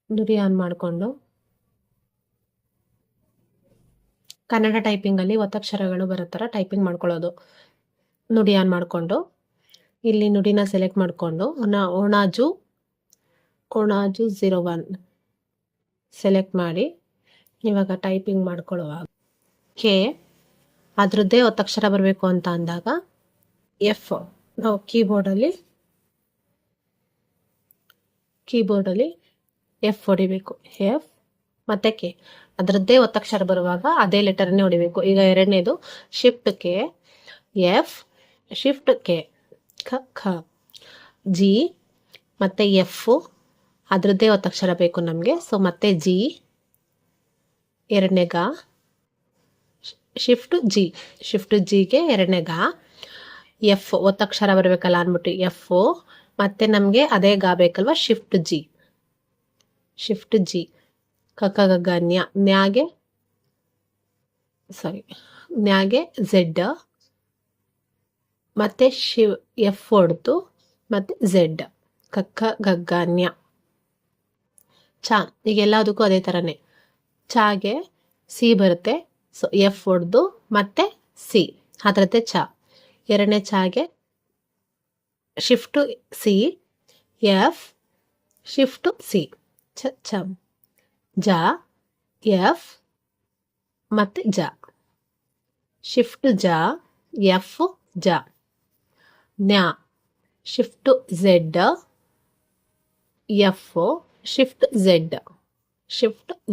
ನುಡಿ ಆನ್ ಮಾಡಿಕೊಂಡು ಕನ್ನಡ ಟೈಪಿಂಗಲ್ಲಿ ಒತ್ತಕ್ಷರಗಳು ಬರೋ ಥರ ಟೈಪಿಂಗ್ ಮಾಡ್ಕೊಳ್ಳೋದು. ನುಡಿ ಆನ್ ಮಾಡಿಕೊಂಡು ಇಲ್ಲಿ ನುಡಿನ ಸೆಲೆಕ್ಟ್ ಮಾಡಿಕೊಂಡು ಒಣಾಜು 01 ಸೆಲೆಕ್ಟ್ ಮಾಡಿ ಇವಾಗ ಟೈಪಿಂಗ್ ಮಾಡ್ಕೊಳ್ಳುವಾಗ ಕೆ ಅದರದ್ದೇ ಒತ್ತಕ್ಷರ ಬರಬೇಕು ಅಂತ ಅಂದಾಗ ಎಫ್ ನಾವು ಕೀಬೋರ್ಡಲ್ಲಿ ಎಫ್ ಹೊಡಿಬೇಕು. ಎಫ್ ಮತ್ತು ಕೆ ಅದರದ್ದೇ ಒತ್ತಕ್ಷರ ಬರುವಾಗ ಅದೇ ಲೆಟರ್ನೇ ಹೊಡಿಬೇಕು. ಈಗ ಎರಡನೇದು shift K F shift K ಖ ಜಿ ಮತ್ತು ಎಫ್ ಅದರದ್ದೇ ಒತ್ತಕ್ಷರ ಬೇಕು ನಮಗೆ. ಸೊ ಮತ್ತೆ ಜಿ ಎರಡನೇ ಗ ಶಿಫ್ಟ್ ಜಿಗೆ ಎರಡನೇ ಗ ಎಫ್ ಒತ್ತಕ್ಷರ ಬರಬೇಕಲ್ಲ ಅಂದ್ಬಿಟ್ಟು ಎಫ್ ಮತ್ತೆ ನಮಗೆ ಅದೇ ಗ ಬೇಕಲ್ವ ಶಿಫ್ಟ್ ಜಿ ಕಕ್ಕ ನ್ಯಾಗೆ ಝೆಡ್ ಮತ್ತೆ ಎಫ್ ಹೊಡ್ತು ಮತ್ತೆ ಝೆಡ್ ಕಕ್ಕ ಗಗ್ಗಾನ್ಯ ಚ ಈಗೆಲ್ಲದಕ್ಕೂ ಅದೇ ಥರನೇ ಚಾಗೆ ಸಿ ಬರುತ್ತೆ. ಸೊ ಎಫ್ ಹೊಡೆದು ಮತ್ತೆ ಸಿ ಅದರದ್ದೇ ಚ. ಎರಡನೇ ಚಾಗೆ shift C F shift C ಚ ಜ ಎಫ್ ಮತ್ತು ಜ ಶಿಫ್ಟ್ ಜ ಎಫ್ ಜ ನ್ಯಾ shift Z F shift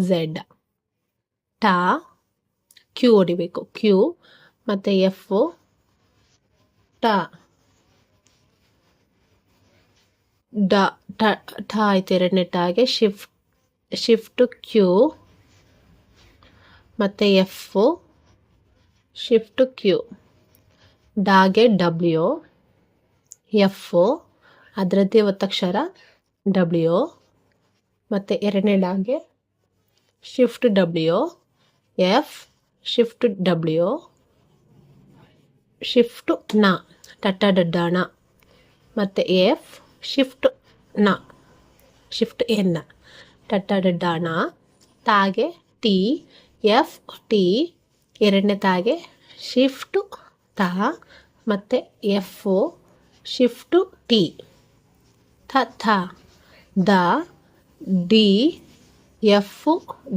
Z ಟಾ ಕ್ಯೂ ಹೊಡಿಬೇಕು. ಕ್ಯೂ ಮತ್ತು ಎಫ್ ಟ ಆಯ್ತು. ಎರಡನೇ ಟಾಗೆ ಶಿಫ್ಟ್ ಕ್ಯೂ ಮತ್ತು ಎಫ್ ಶಿಫ್ಟ್ ಕ್ಯೂ ಡಾಗೆ ಡಬ್ಲ್ಯೂ ಎಫ್ ಅದರದ್ದೇ ಒತ್ತಕ್ಷರ ಡಬ್ಲ್ಯೂ ಮತ್ತು ಎರಡನೇ ಡಾಗೆ shift W F shift W shift ನ ಡಡ್ಡಾಣ ಮತ್ತು ಎಫ್ ಶಿಫ್ಟ್ ನ ಶಿಫ್ಟ್ ಎನ್ ಡಡ್ಡಾಣ ತಾಗೆ ಟಿ ಎಫ್ ಟಿ ಎರಡನೇ ತಾಗೆ ಶಿಫ್ಟು ತ ಮತ್ತು ಎಫ್ ಶಿಫ್ಟು ಟಿ ಥ ದ ಡಿ ಎಫ್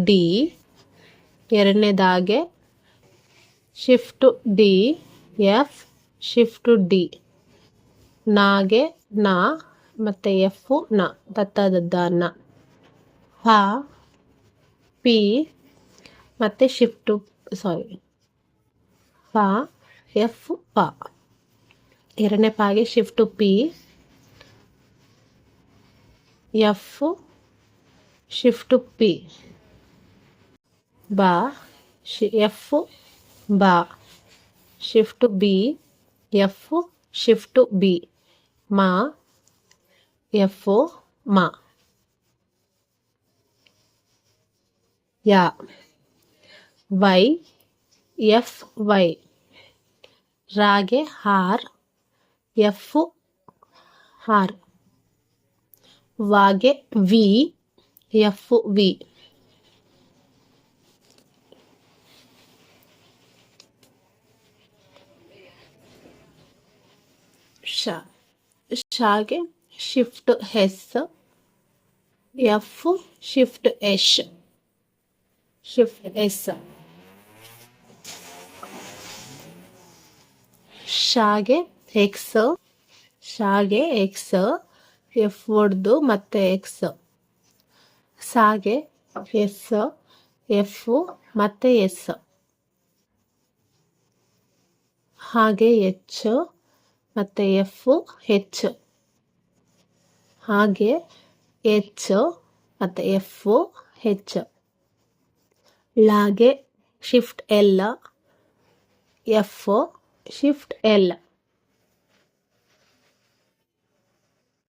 ಡಿ ಎರಡನೇದಾಗೆ shift D F shift D ನಾಗೆ ನ ಮತ್ತು ಎಫ್ ನ ದದ್ದ ನ ಹ ಪಿ ಮತ್ತು ಶಿಫ್ಟು ಪ ಎಫ್ ಪ ಎರಡನೇ ಪಾಗೆ shift P F shift P ಬಾ ಎಫ್ ಬಾ shift B F shift B ಮಾ ಎಫ್ ಮಾ ಯಾ ವೈ ಎಫ್ ವೈ ರಾಗೆ ಹಾರ್ ಎಫ್ ಹಾರ್ ವಾಗೆ ವಿ ಎಫ್ ವಿ ಶಾಗೆ shift S F shift S ಶಾಗೆ ಎಕ್ಸ್ ಎಫ್ ಹೊಡೆದು ಮತ್ತೆ ಎಕ್ಸ್ ಸಾಗೆ ಎಸ್ ಎಫ್ ಮತ್ತೆ ಎಸ್ ಹಾಗೆ ಎಚ್ ಮತ್ತು ಎಫ್ ಹೆಚ್ ಹಾಗೆ ಎಚ್ ಮತ್ತು ಎಫ್ ಹೆಚ್ ಲಾಗೆ shift L F shift L